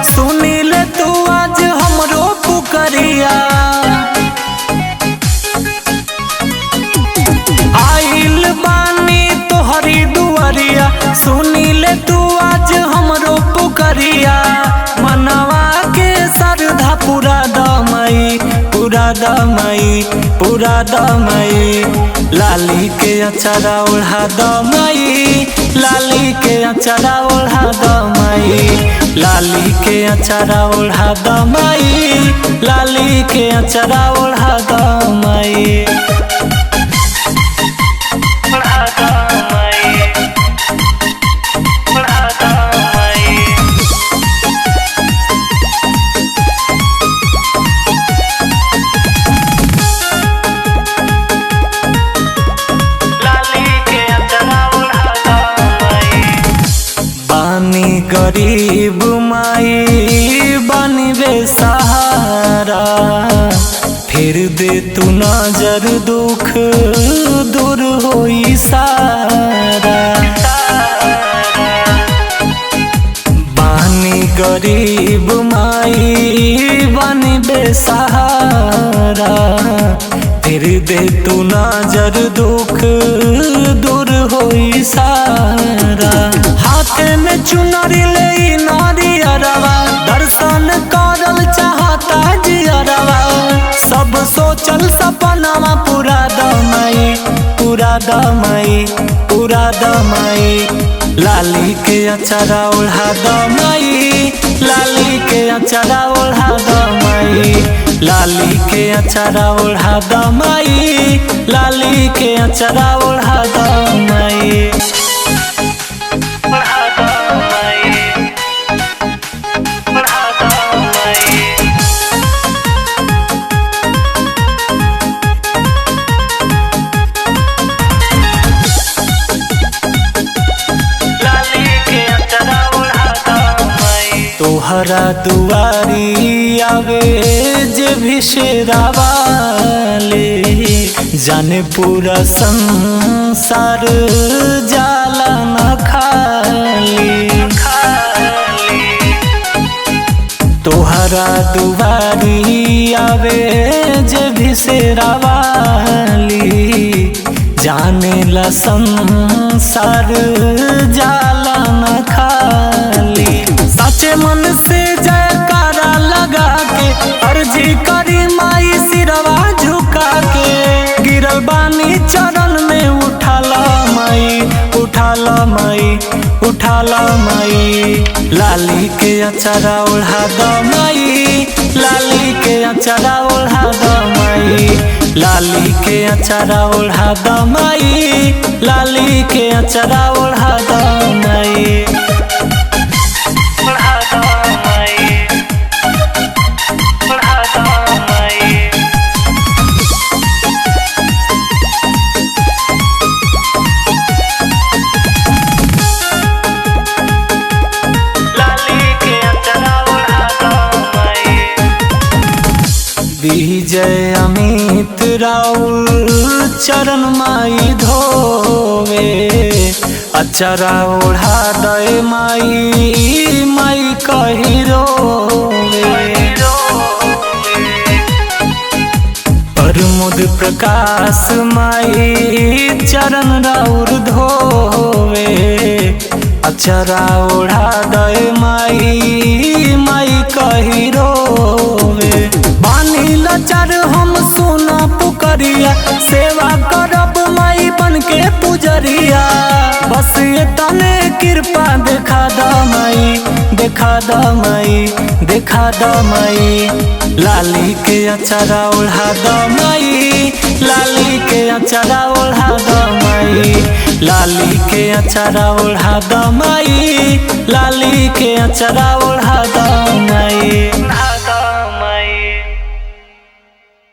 सुनील तू आज हमरो पुकरिया आइल बानी तोहरी दुआरिया। सुनील तू आज हमरो पुकरिया मनवा के श्रद्धा पूरा दमई पूरा दमई पूरा दमई। लाली के अचरा ओढ़ा दमई लाली के अचरा ओढ़ा दमई लाली के अचरा ओढ़ा दमई लाली के अचरा ओढ़ा दमई। बानी गरीब माई बानी बेसहारा फिर दे तू नजर दुख दूर होई सारा। बानी गरीब माई बानी बेसहारा फिर दे तू नजर दुख दूर होई सारा। हाथ में चुनरी ले नारियरवा दर्शन करल चाहता जियरवा सब सोचल सपनावा पूरा दमई पूरा दमई पूरा दमई। लाली के अचरा ओढ़ा दमई लाली के अचरा ओढ़ा दमई लाली के अचरा ओढ़ा दमई लाली के अचरा ओढ़ा दमई। तोहरा दुआरी आवे जे भी शेरावाले जाने पूरा संसार जाला न खाली। तोहरा दुआरी आवे जे भी शेरावाली जाने ला संसार जाला न खाली। सच्चे मन से जयकारा लगा के अर्जी करी माई सिरवा झुका के गिरल बानी चरण में उठाला माई उठाला माई उठाला माई। लाली के अचरा ओढ़ा दमई लाली के अचरा ओढ़ा दमई लाली के अचरा ओढ़ा दमई लाली के अचरा ओढ़ा दमई। विजय अमित राउल चरण माई धोवे अचरा ओढ़ा दे माई माई कही रोवे। प्रमोद प्रकाश माई चरण राउर धोवे अचरा ओढ़ा दे माई माई कही रोवे। बानी लाचार हम सुना पुकरिया सेवा करब माई बन के पुजरिया बस ये तने कृपा देखा दमई देखा दमई देखा दमई। लाली के अचरा ओढ़ा दमई लाली के अचरा ओढ़ा दमई लाली के अचरा ओढ़ा दमई लाली के अचरा ओढ़ा दमई।